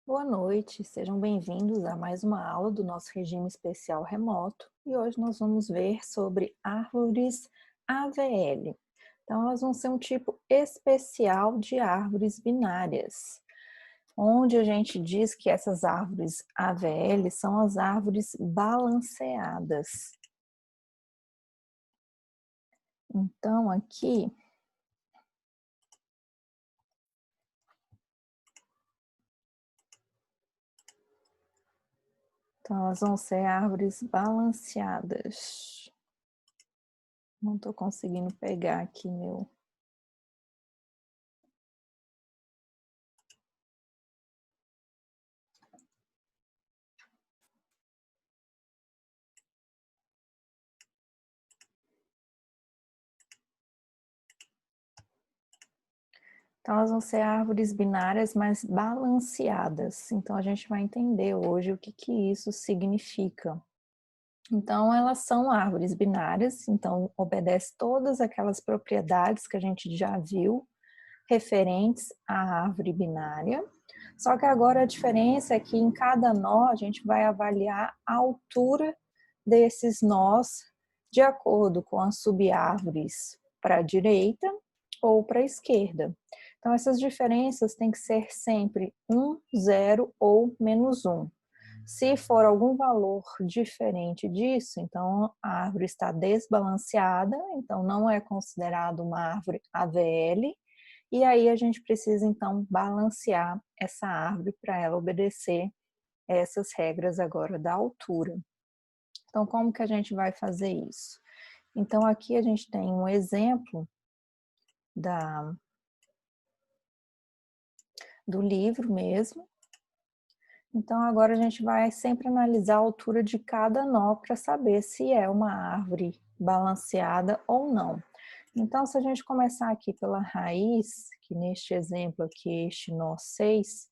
Boa noite, sejam bem-vindos a mais uma aula do nosso regime especial remoto e hoje nós vamos ver sobre árvores AVL. Então, elas vão ser um tipo especial de árvores binárias, onde a gente diz que essas árvores AVL são as árvores balanceadas. Então, aqui então, elas vão ser árvores balanceadas. Não estou conseguindo pegar aqui meu. Então, elas vão ser árvores binárias, mas balanceadas. Então, a gente vai entender hoje o que isso significa. Então, elas são árvores binárias, então obedece todas aquelas propriedades que a gente já viu referentes à árvore binária. Só que agora a diferença é que em cada nó a gente vai avaliar a altura desses nós de acordo com as subárvores para a direita ou para a esquerda. Então, essas diferenças têm que ser sempre 1, 0 ou -1. Se for algum valor diferente disso, então a árvore está desbalanceada, então não é considerado uma árvore AVL, e aí a gente precisa então balancear essa árvore para ela obedecer essas regras agora da altura. Então, como que a gente vai fazer isso? Então, aqui a gente tem um exemplo do livro mesmo. Então, agora a gente vai sempre analisar a altura de cada nó para saber se é uma árvore balanceada ou não. Então, se a gente começar aqui pela raiz, que neste exemplo aqui, este nó 6,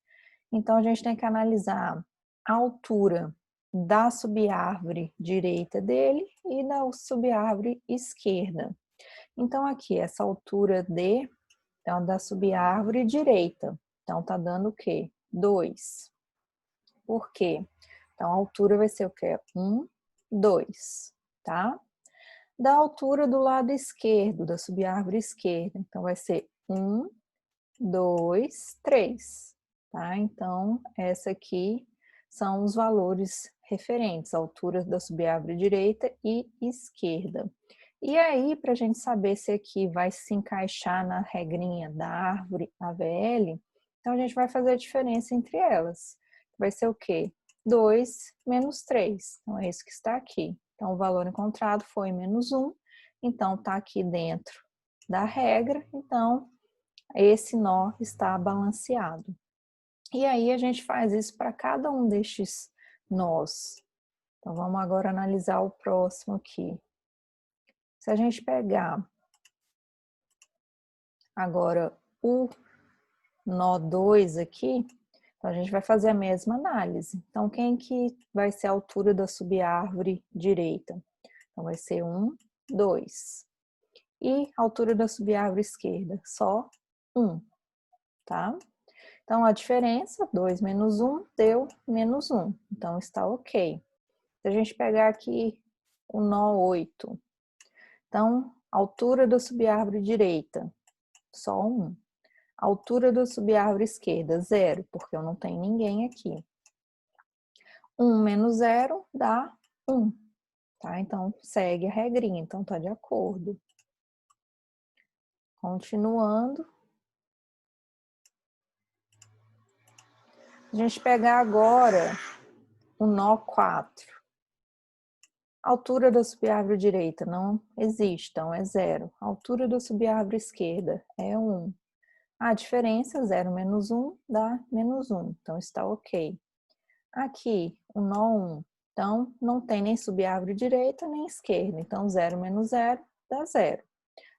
então a gente tem que analisar a altura da subárvore direita dele e da subárvore esquerda. Então, aqui, essa altura D, então, da subárvore direita. Então, tá dando o quê? 2. Por quê? Então, a altura vai ser o quê? 1, 2, tá? Da altura do lado esquerdo, da subárvore esquerda. Então, vai ser 1, 2, 3, tá? Então, essa aqui são os valores referentes, a altura da subárvore direita e esquerda. E aí, para a gente saber se aqui vai se encaixar na regrinha da árvore AVL, então a gente vai fazer a diferença entre elas. Vai ser o quê? 2 menos 3. Então, é isso que está aqui. Então, o valor encontrado foi -1. Então, está aqui dentro da regra. Então, esse nó está balanceado. E aí, a gente faz isso para cada um destes nós. Então, vamos agora analisar o próximo aqui. Se a gente pegar agora o nó 2 aqui, então a gente vai fazer a mesma análise. Então, quem que vai ser a altura da subárvore direita? Então, vai ser 1, 2. E a altura da subárvore esquerda? Só 1, tá? Então, a diferença, 2 menos 1, deu -1. Então, está ok. Se a gente pegar aqui o nó 8, então, altura da subárvore direita, só 1. Altura da subárvore esquerda, 0, porque eu não tenho ninguém aqui. 1 menos 0 dá 1, tá? Então, segue a regrinha, então tá de acordo. Continuando. A gente pegar agora o nó 4. Altura da subárvore direita não existe, então é 0. Altura da subárvore esquerda é 1. A diferença, 0 menos 1, dá -1, então está ok. Aqui, o nó 1, então não tem nem subárvore direita nem esquerda, então 0 menos 0 dá 0.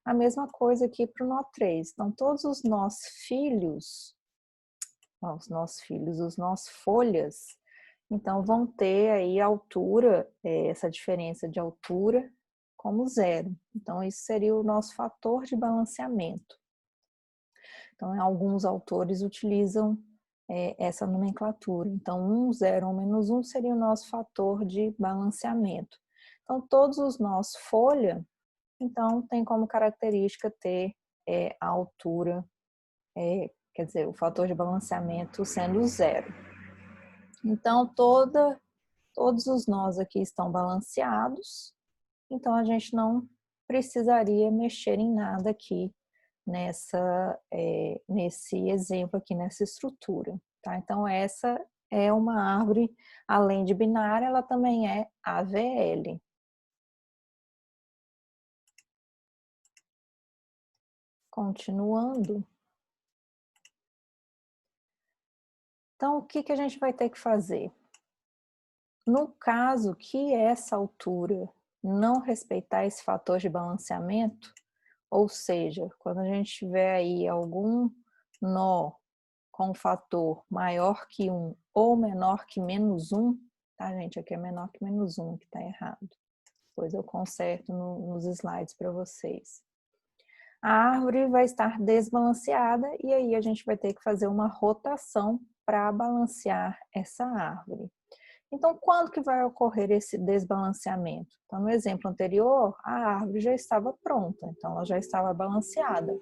A mesma coisa aqui para o nó 3, então todos os nós filhos, os nós folhas, então vão ter aí a altura, essa diferença de altura como 0. Então isso seria o nosso fator de balanceamento. Então alguns autores utilizam essa nomenclatura. Então, 1, 0 ou menos 1 seria o nosso fator de balanceamento. Então, todos os nós folha, então, tem como característica ter a altura, quer dizer, o fator de balanceamento sendo 0. Então, todos os nós aqui estão balanceados, então a gente não precisaria mexer em nada aqui nesse exemplo aqui, nessa estrutura, tá? Então, essa é uma árvore, além de binária, ela também é AVL. Continuando. Então, o que a gente vai ter que fazer? No caso que essa altura não respeitar esse fator de balanceamento, ou seja, quando a gente tiver aí algum nó com fator maior que 1 ou menor que menos 1, tá, gente? Aqui é menor que menos 1, que tá errado. Depois eu conserto nos slides para vocês. A árvore vai estar desbalanceada e aí a gente vai ter que fazer uma rotação para balancear essa árvore. Então, quando que vai ocorrer esse desbalanceamento? Então, no exemplo anterior, a árvore já estava pronta, então ela já estava balanceada.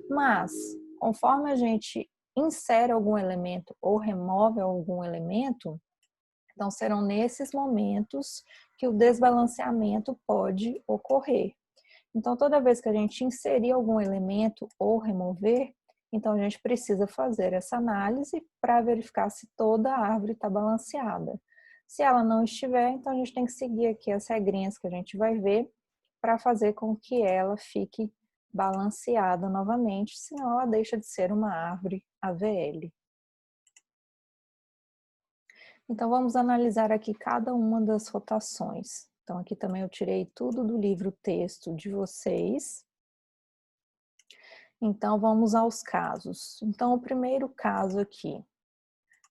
Mas, conforme a gente insere algum elemento ou remove algum elemento, então serão nesses momentos que o desbalanceamento pode ocorrer. Então, toda vez que a gente inserir algum elemento ou remover, então a gente precisa fazer essa análise para verificar se toda a árvore está balanceada. Se ela não estiver, então a gente tem que seguir aqui as regrinhas que a gente vai ver para fazer com que ela fique balanceada novamente, senão ela deixa de ser uma árvore AVL. Então, vamos analisar aqui cada uma das rotações. Então, aqui também eu tirei tudo do livro texto de vocês. Então, vamos aos casos. Então, o primeiro caso aqui,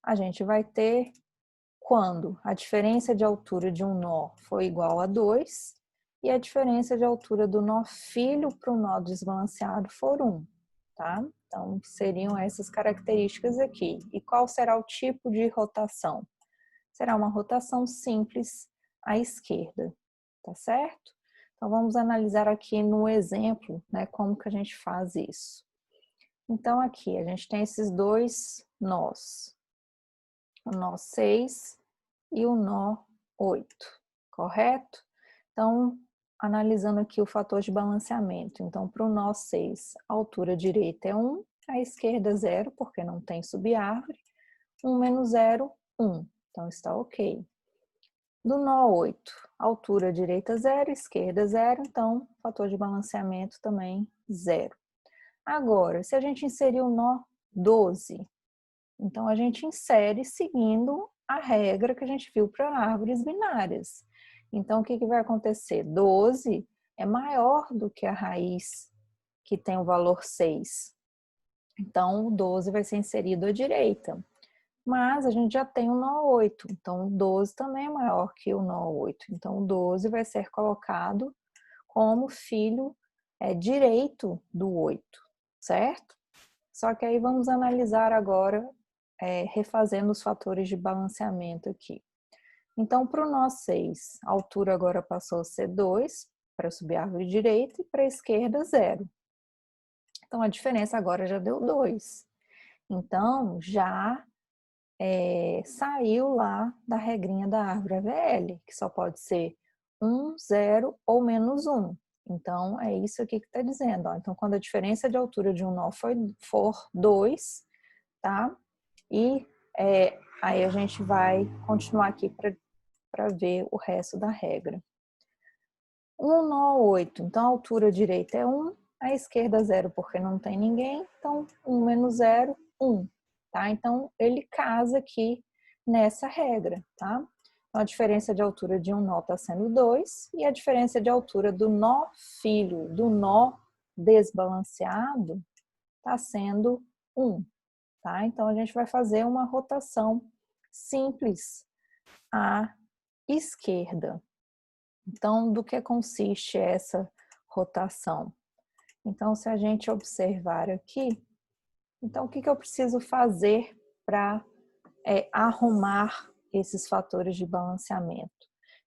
a gente vai ter quando a diferença de altura de um nó for igual a 2 e a diferença de altura do nó filho para o nó desbalanceado for 1, tá? Então, seriam essas características aqui. E qual será o tipo de rotação? Será uma rotação simples à esquerda, tá certo? Então, vamos analisar aqui no exemplo, né, como que a gente faz isso. Então, aqui a gente tem esses dois nós, o nó 6 e o nó 8, correto? Então, analisando aqui o fator de balanceamento. Então, para o nó 6, a altura direita é 1, a esquerda 0, porque não tem subárvore. 1 menos 0, 1. Então, está ok. Do nó 8, altura direita 0, esquerda 0, então, fator de balanceamento também 0. Agora, se a gente inserir o nó 12, então a gente insere seguindo a regra que a gente viu para árvores binárias. Então, o que vai acontecer? 12 é maior do que a raiz que tem o valor 6. Então, o 12 vai ser inserido à direita. Mas a gente já tem o nó 8, então o 12 também é maior que o nó 8. Então, o 12 vai ser colocado como filho direito do 8, certo? Só que aí vamos analisar agora, refazendo os fatores de balanceamento aqui. Então, para o nó 6, a altura agora passou a ser 2, para subir a árvore direita, e para a esquerda, 0. Então, a diferença agora já deu 2. Então, já saiu lá da regrinha da árvore AVL, que só pode ser 1, 0 ou menos 1. Então, é isso aqui que está dizendo. Ó. Então, quando a diferença de altura de um nó for 2, tá? E aí a gente vai continuar aqui para ver o resto da regra. Um nó 8, então a altura direita é 1, a esquerda 0 porque não tem ninguém, então 1 menos 0, 1. Tá? Então, ele casa aqui nessa regra, tá? Então, a diferença de altura de um nó está sendo 2 e a diferença de altura do nó filho do nó desbalanceado está sendo 1, tá? Então, a gente vai fazer uma rotação simples à esquerda. Então, do que consiste essa rotação? Então, se a gente observar aqui, então o que eu preciso fazer para arrumar esses fatores de balanceamento.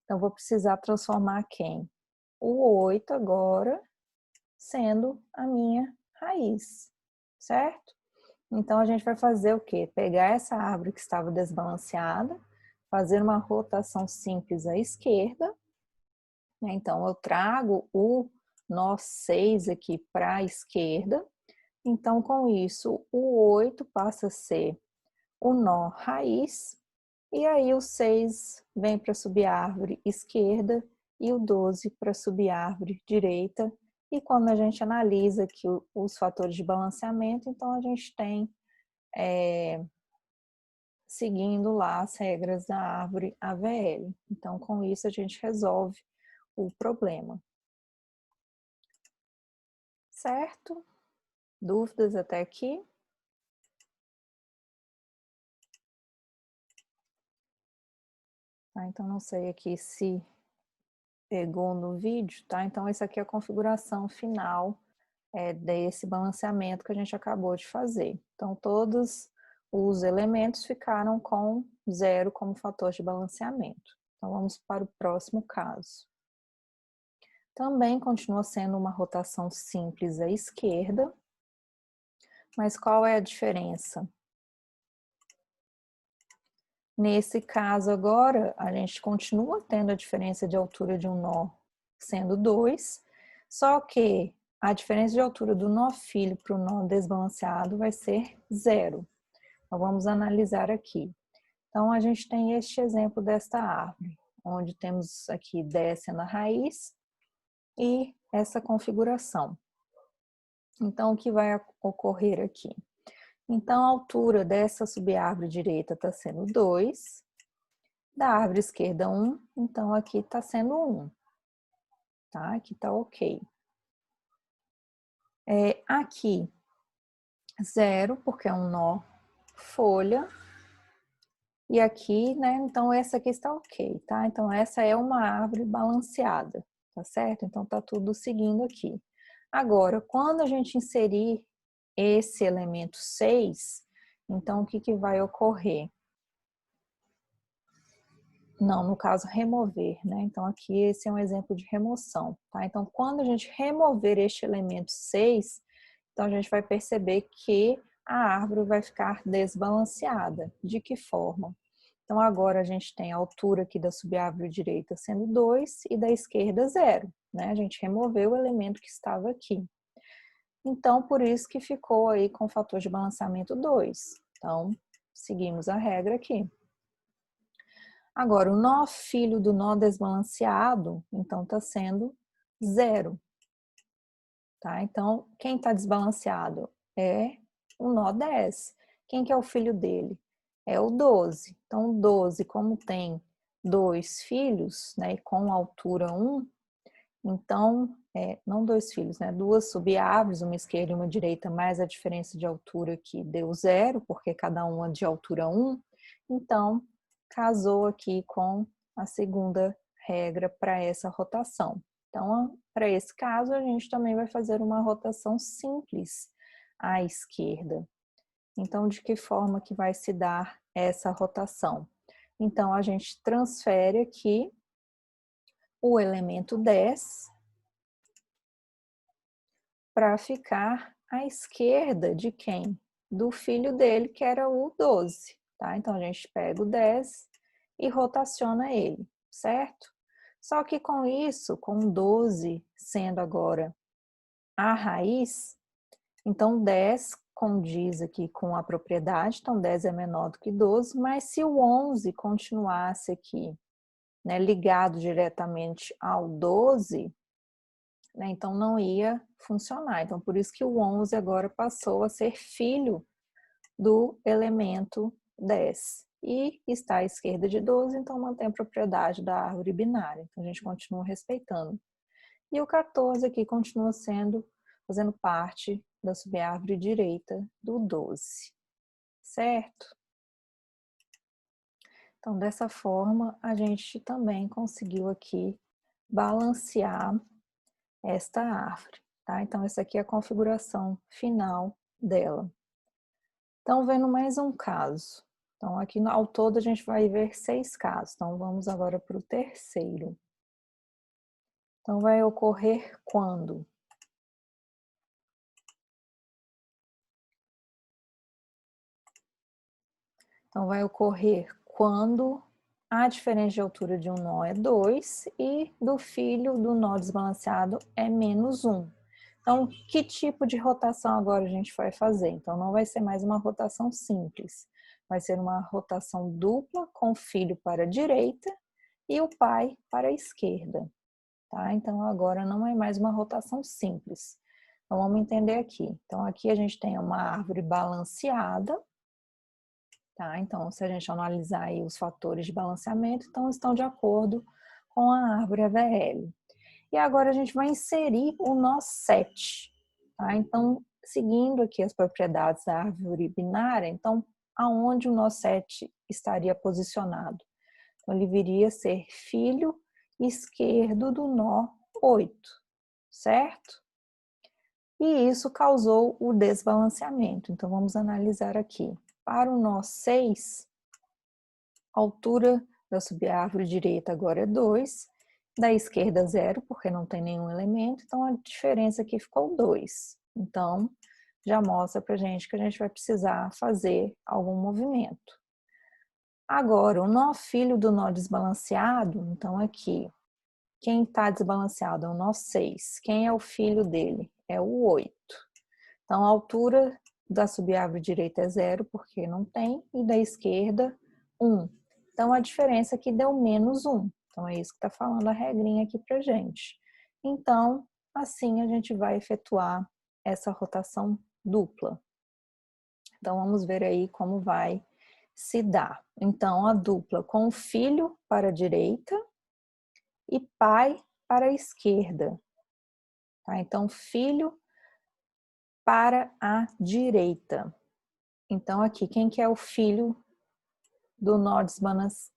Então, vou precisar transformar quem? O 8 agora sendo a minha raiz, certo? Então, a gente vai fazer o quê? Pegar essa árvore que estava desbalanceada, fazer uma rotação simples à esquerda. Então, eu trago o nó 6 aqui para a esquerda. Então, com isso, o 8 passa a ser o nó raiz. E aí, o 6 vem para a subárvore esquerda e o 12 para a subárvore direita. E quando a gente analisa aqui os fatores de balanceamento, então a gente tem seguindo lá as regras da árvore AVL. Então, com isso, a gente resolve o problema. Certo? Dúvidas até aqui? Tá, então, não sei aqui se pegou no vídeo, tá? Então, essa aqui é a configuração final desse balanceamento que a gente acabou de fazer. Então, todos os elementos ficaram com 0 como fator de balanceamento. Então, vamos para o próximo caso. Também continua sendo uma rotação simples à esquerda, mas qual é a diferença? Nesse caso agora, a gente continua tendo a diferença de altura de um nó sendo 2, só que a diferença de altura do nó filho para o nó desbalanceado vai ser 0. Então, vamos analisar aqui. Então, a gente tem este exemplo desta árvore, onde temos aqui 10 sendo a raiz e essa configuração. Então, o que vai ocorrer aqui? Então, a altura dessa subárvore direita está sendo 2, da árvore esquerda 1, então aqui está sendo 1, tá? Aqui está ok. Aqui, 0, porque é um nó folha, e aqui, né, então essa aqui está ok, tá? Então, essa é uma árvore balanceada, tá certo? Então, tá tudo seguindo aqui. Agora, quando a gente inserir esse elemento 6, então, o que que vai ocorrer? Não, no caso, remover, né? Então, aqui esse é um exemplo de remoção, tá? Então, quando a gente remover este elemento 6, então a gente vai perceber que a árvore vai ficar desbalanceada. De que forma? Então, agora a gente tem a altura aqui da subárvore direita sendo 2 e da esquerda 0, né? A gente removeu o elemento que estava aqui. Então, por isso que ficou aí com o fator de balanceamento 2. Então, seguimos a regra aqui. Agora, o nó filho do nó desbalanceado, então, está sendo 0. Tá? Então, quem está desbalanceado é o nó 10. Quem que é o filho dele? É o 12. Então, o 12, como tem 2 filhos, né, com altura 1, então, não 2 filhos, né, 2 subárvores, uma esquerda e uma direita, mais a diferença de altura que deu 0, porque cada uma é de altura 1, então, casou aqui com a segunda regra para essa rotação. Então, para esse caso, a gente também vai fazer uma rotação simples à esquerda. Então, de que forma que vai se dar essa rotação? Então, a gente transfere aqui o elemento 10 para ficar à esquerda de quem? Do filho dele, que era o 12, tá? Então, a gente pega o 10 e rotaciona ele, certo? Só que com isso, com 12 sendo agora a raiz, então 10 condiz aqui com a propriedade, então 10 é menor do que 12, mas se o 11 continuasse aqui, né, ligado diretamente ao 12, né, então não ia funcionar. Então, por isso que o 11 agora passou a ser filho do elemento 10. E está à esquerda de 12, então mantém a propriedade da árvore binária. Então, a gente continua respeitando. E o 14 aqui continua fazendo parte da subárvore direita do 12. Certo? Então, dessa forma, a gente também conseguiu aqui balancear esta árvore, tá? Então, essa aqui é a configuração final dela. Então, vendo mais um caso. Então, aqui ao todo a gente vai ver 6 casos. Então, vamos agora para o terceiro. Então, vai ocorrer quando? Então, vai ocorrer quando a diferença de altura de um nó é 2 e do filho do nó desbalanceado é menos 1. Então, que tipo de rotação agora a gente vai fazer? Então, não vai ser mais uma rotação simples. Vai ser uma rotação dupla com o filho para a direita e o pai para a esquerda. Tá? Então, agora não é mais uma rotação simples. Então, vamos entender aqui. Então, aqui a gente tem uma árvore balanceada. Tá? Então, se a gente analisar aí os fatores de balanceamento, então estão de acordo com a árvore AVL. E agora a gente vai inserir o nó 7. Tá? Então, seguindo aqui as propriedades da árvore binária, então, aonde o nó 7 estaria posicionado? Então, ele viria a ser filho esquerdo do nó 8, certo? E isso causou o desbalanceamento. Então, vamos analisar aqui. Para o nó 6, a altura da subárvore direita agora é 2, da esquerda 0, porque não tem nenhum elemento, então a diferença aqui ficou 2. Então, já mostra pra gente que a gente vai precisar fazer algum movimento. Agora, o nó filho do nó desbalanceado, então aqui, quem está desbalanceado é o nó 6. Quem é o filho dele? É o 8. Então, a altura da subárvore direita é 0, porque não tem, e da esquerda, 1. Então, a diferença aqui deu menos 1. Então, é isso que está falando a regrinha aqui pra gente. Então, assim a gente vai efetuar essa rotação dupla. Então, vamos ver aí como vai se dar. Então, a dupla com o filho para a direita e pai para a esquerda. Tá? Então, filho para a direita. Então, aqui, quem que é o filho do nó desbalanceado?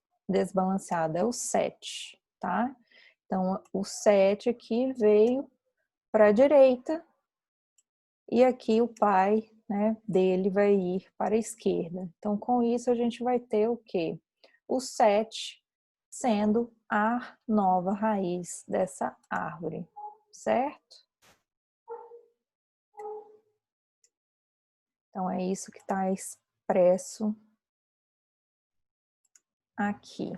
É o 7, tá? Então, o 7 aqui veio para a direita e aqui o pai, né, dele vai ir para a esquerda. Então, com isso, a gente vai ter o quê? O 7 sendo a nova raiz dessa árvore, certo? Então, é isso que está expresso aqui.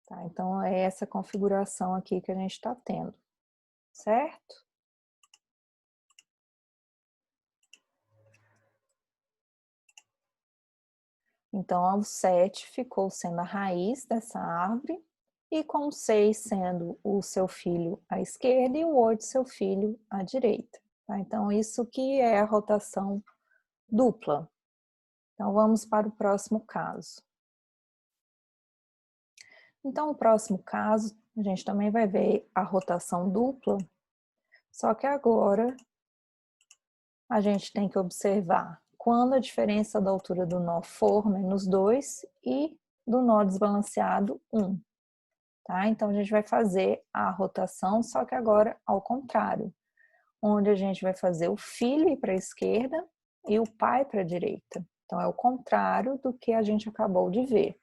Tá? Então, é essa configuração aqui que a gente está tendo, certo? Então, o 7 ficou sendo a raiz dessa árvore, e com o 6 sendo o seu filho à esquerda e o 8 seu filho à direita. Tá? Então, isso que é a rotação dupla. Então, vamos para o próximo caso. Então, o próximo caso, a gente também vai ver a rotação dupla, só que agora a gente tem que observar quando a diferença da altura do nó for menos 2 e do nó desbalanceado 1. Tá? Então, a gente vai fazer a rotação, só que agora ao contrário, onde a gente vai fazer o filho ir para a esquerda e o pai para a direita. Então, é o contrário do que a gente acabou de ver.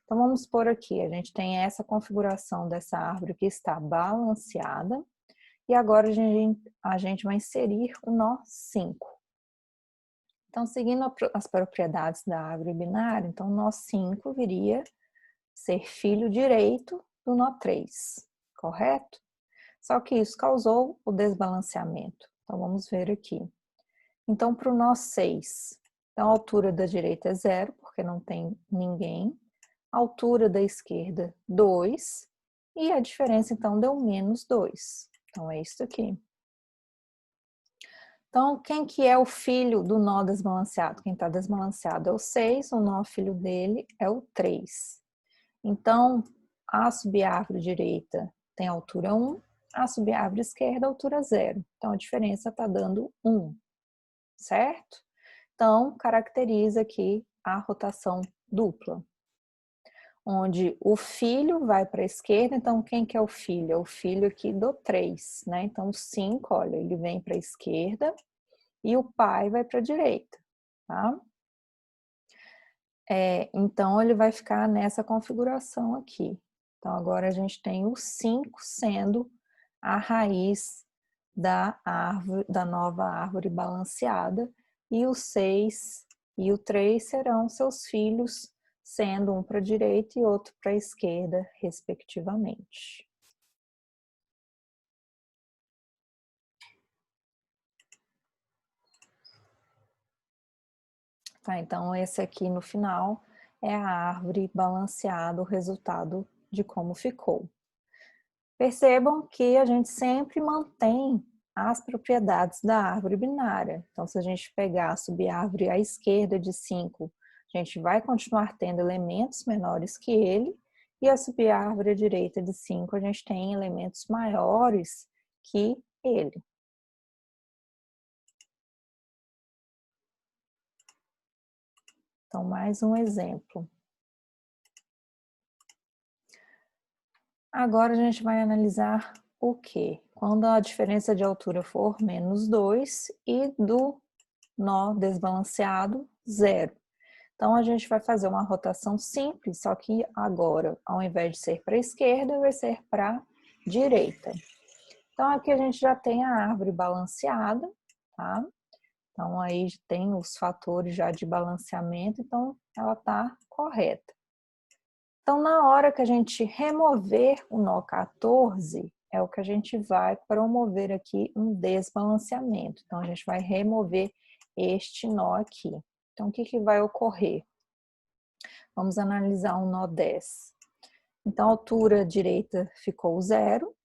Então, vamos por aqui, a gente tem essa configuração dessa árvore que está balanceada, e agora a gente vai inserir o nó 5. Então, seguindo as propriedades da árvore binária, então o nó 5 viria ser filho direito do nó 3, correto? Só que isso causou o desbalanceamento. Então, vamos ver aqui. Então, para o nó 6, então, a altura da direita é 0, porque não tem ninguém. A altura da esquerda, 2. E a diferença, então, deu menos 2. Então, é isso aqui. Então, quem que é o filho do nó desbalanceado? Quem está desbalanceado é o 6, o nó filho dele é o 3. Então, a subárvore direita tem altura 1, a subárvore esquerda altura 0. Então, a diferença está dando 1, certo? Então, caracteriza aqui a rotação dupla, onde o filho vai para a esquerda. Então, quem que é o filho? É o filho aqui do 3, né? Então, o 5, olha, ele vem para a esquerda e o pai vai para a direita, tá? Então, ele vai ficar nessa configuração aqui. Então, agora a gente tem o 5 sendo a raiz da árvore, da nova árvore balanceada, e o 6 e o 3 serão seus filhos, sendo um para a direita e outro para a esquerda, respectivamente. Tá, então esse aqui no final é a árvore balanceada, o resultado de como ficou. Percebam que a gente sempre mantém as propriedades da árvore binária. Então, se a gente pegar a subárvore à esquerda de 5, a gente vai continuar tendo elementos menores que ele, e a subárvore à direita de 5, a gente tem elementos maiores que ele. Então, mais um exemplo. Agora a gente vai analisar o quê? Quando a diferença de altura for menos 2 e do nó desbalanceado, 0. Então, a gente vai fazer uma rotação simples, só que agora, ao invés de ser para a esquerda, vai ser para a direita. Então, aqui a gente já tem a árvore balanceada, tá? Então, aí tem os fatores já de balanceamento, então ela está correta. Então, na hora que a gente remover o nó 14, é o que a gente vai promover aqui um desbalanceamento. Então, a gente vai remover este nó aqui. Então, o que que vai ocorrer? Vamos analisar o nó 10. Então, a altura direita ficou 0,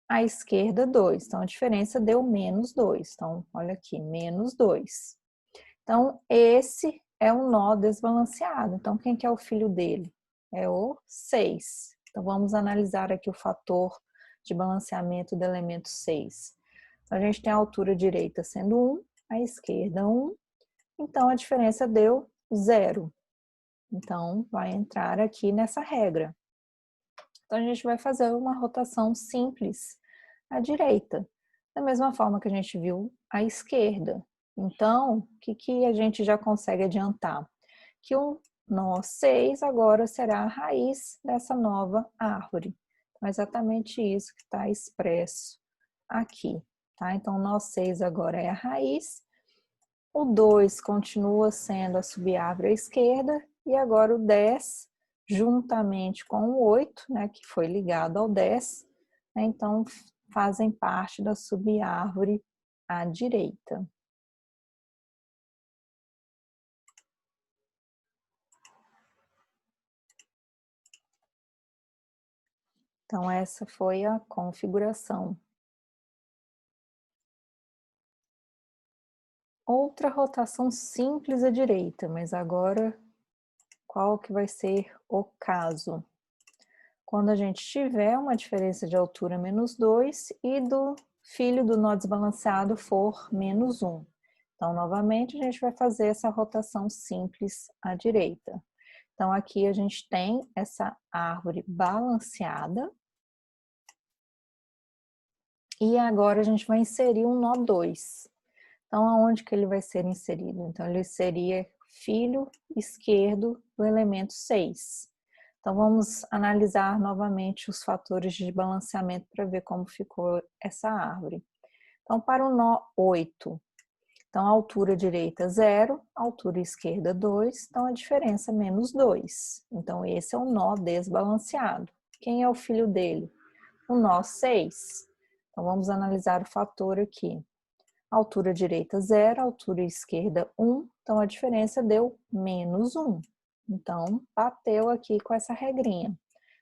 a esquerda 2. Então, a diferença deu menos 2. Então, olha aqui, menos 2. Então, esse é um nó desbalanceado. Então, quem que é o filho dele? É o 6. Então, vamos analisar aqui o fator de balanceamento do elemento 6. Então, a gente tem a altura direita sendo 1, a esquerda 1. Então, a diferença deu 0. Então, vai entrar aqui nessa regra. Então, a gente vai fazer uma rotação simples à direita, da mesma forma que a gente viu à esquerda. Então, o que a gente já consegue adiantar? Que o nó 6 agora será a raiz dessa nova árvore. Então, é exatamente isso que está expresso aqui, tá? Então, o nó 6 agora é a raiz, o 2 continua sendo a subárvore à esquerda, e agora o 10, juntamente com o 8, né, que foi ligado ao 10, né, então fazem parte da subárvore à direita. Então, essa foi a configuração. Outra rotação simples à direita, mas agora qual que vai ser o caso? Quando a gente tiver uma diferença de altura menos 2 e do filho do nó desbalanceado for menos 1. Então, novamente, a gente vai fazer essa rotação simples à direita. Então, aqui a gente tem essa árvore balanceada. E agora a gente vai inserir um nó 2. Então, aonde que ele vai ser inserido? Então, ele seria filho esquerdo do elemento 6. Então, vamos analisar novamente os fatores de balanceamento para ver como ficou essa árvore. Então, para o nó 8, então, a altura direita 0, altura esquerda 2, então a diferença é menos 2. Então, esse é um nó desbalanceado. Quem é o filho dele? O nó 6. Então, vamos analisar o fator aqui. Altura direita 0, altura esquerda 1, então a diferença deu menos 1. Então, bateu aqui com essa regrinha.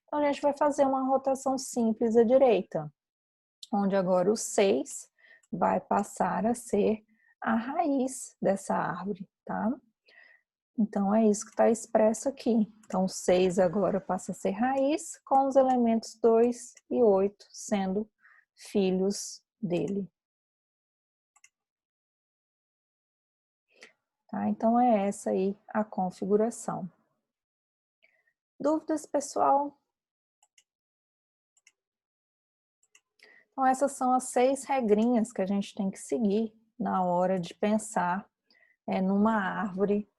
Então, a gente vai fazer uma rotação simples à direita, onde agora o 6 vai passar a ser a raiz dessa árvore, tá? Então, é isso que está expresso aqui. Então, 6 agora passa a ser raiz, com os elementos 2 e 8 sendo filhos dele. Tá? Então, é essa aí a configuração. Dúvidas, pessoal? Então, essas são as 6 regrinhas que a gente tem que seguir na hora de pensar numa árvore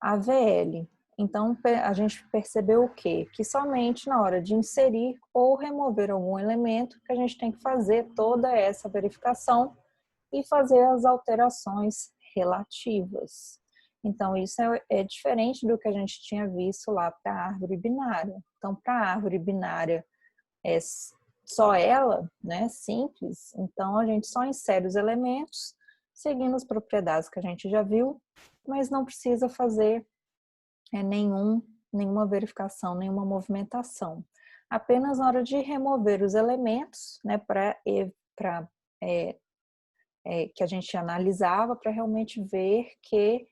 AVL. Então, a gente percebeu o quê? Que somente na hora de inserir ou remover algum elemento que a gente tem que fazer toda essa verificação e fazer as alterações relativas. Então, isso é diferente do que a gente tinha visto lá para a árvore binária. Então, para a árvore binária, é só ela, né, simples, então a gente só insere os elementos, seguindo as propriedades que a gente já viu, mas não precisa fazer nenhuma verificação, nenhuma movimentação. Apenas na hora de remover os elementos, né, que a gente analisava para realmente ver que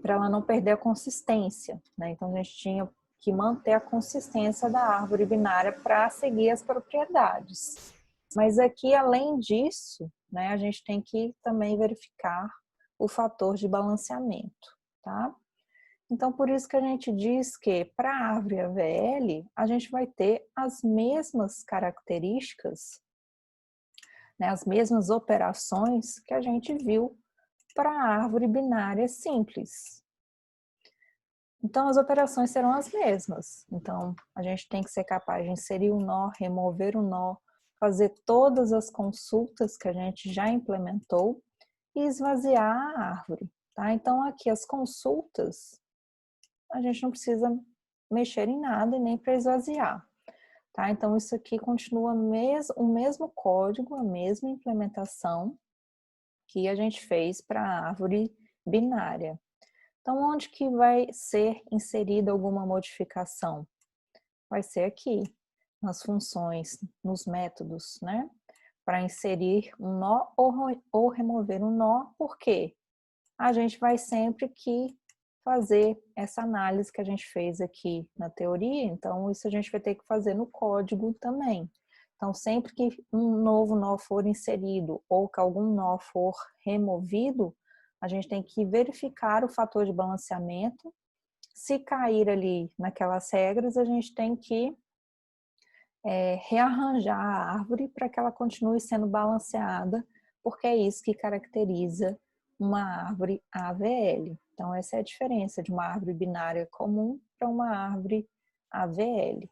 para ela não perder a consistência, né? Então a gente tinha que manter a consistência da árvore binária para seguir as propriedades. Mas aqui, além disso, né, a gente tem que também verificar o fator de balanceamento, tá? Então, por isso que a gente diz que para a árvore AVL, a gente vai ter as mesmas características, né, as mesmas operações que a gente viu para a árvore binária simples. Então, as operações serão as mesmas. Então, a gente tem que ser capaz de inserir um nó, remover um nó, fazer todas as consultas que a gente já implementou e esvaziar a árvore, tá? Então, aqui as consultas, a gente não precisa mexer em nada e nem para esvaziar, tá? Então, isso aqui continua o mesmo código, a mesma implementação que a gente fez para a árvore binária. Então, onde que vai ser inserida alguma modificação? Vai ser aqui, nas funções, nos métodos, né? Para inserir um nó ou remover um nó, por quê? A gente vai sempre que fazer essa análise que a gente fez aqui na teoria, então isso a gente vai ter que fazer no código também. Então, sempre que um novo nó for inserido ou que algum nó for removido, a gente tem que verificar o fator de balanceamento. Se cair ali naquelas regras, a gente tem que rearranjar a árvore para que ela continue sendo balanceada, porque é isso que caracteriza uma árvore AVL. Então, essa é a diferença de uma árvore binária comum para uma árvore AVL.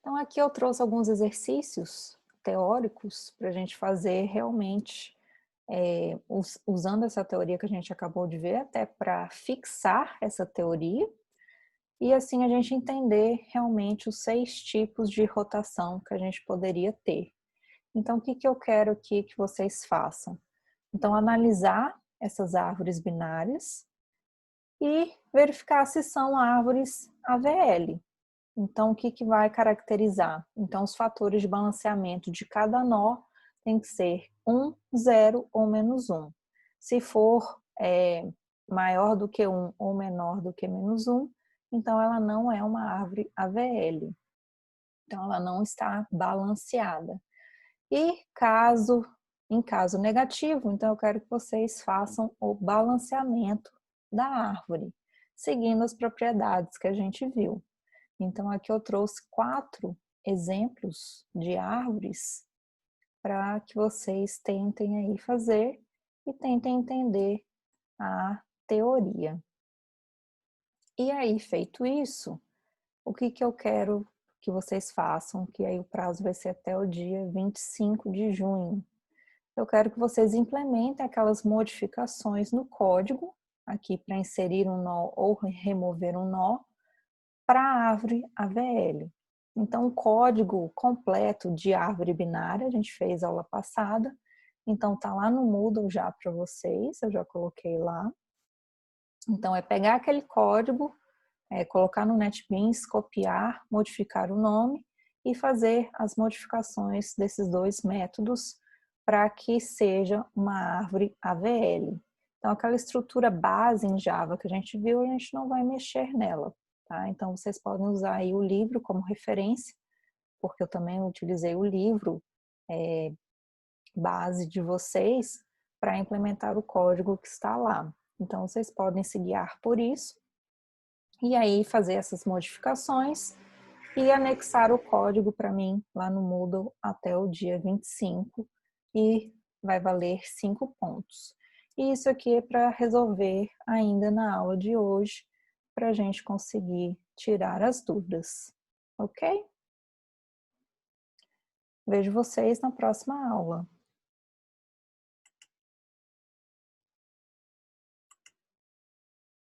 Então, aqui eu trouxe alguns exercícios teóricos para a gente fazer realmente, usando essa teoria que a gente acabou de ver, até para fixar essa teoria, e assim a gente entender realmente os 6 tipos de rotação que a gente poderia ter. Então, o que eu quero aqui que vocês façam? Então, analisar essas árvores binárias e verificar se são árvores AVL. Então, o que vai caracterizar? Então, os fatores de balanceamento de cada nó tem que ser 1, 0 ou menos 1. Se for maior do que 1 ou menor do que menos 1, então ela não é uma árvore AVL. Então, ela não está balanceada. E em caso negativo, então eu quero que vocês façam o balanceamento da árvore, seguindo as propriedades que a gente viu. Então, aqui eu trouxe 4 exemplos de árvores para que vocês tentem aí fazer e tentem entender a teoria. E aí, feito isso, o que eu quero que vocês façam, que aí o prazo vai ser até o dia 25 de junho. Eu quero que vocês implementem aquelas modificações no código, aqui para inserir um nó ou remover um nó, para a árvore AVL. Então, o código completo de árvore binária, a gente fez aula passada, então tá lá no Moodle já para vocês, eu já coloquei lá. Então, é pegar aquele código, colocar no NetBeans, copiar, modificar o nome e fazer as modificações desses 2 métodos para que seja uma árvore AVL. Então, aquela estrutura base em Java que a gente viu, a gente não vai mexer nela. Tá? Então, vocês podem usar aí o livro como referência, porque eu também utilizei o livro base de vocês para implementar o código que está lá. Então, vocês podem se guiar por isso E aí fazer essas modificações e anexar o código para mim lá no Moodle até o dia 25 e vai valer 5 pontos. E isso aqui é para resolver ainda na aula de hoje, para a gente conseguir tirar as dúvidas, ok? Vejo vocês na próxima aula.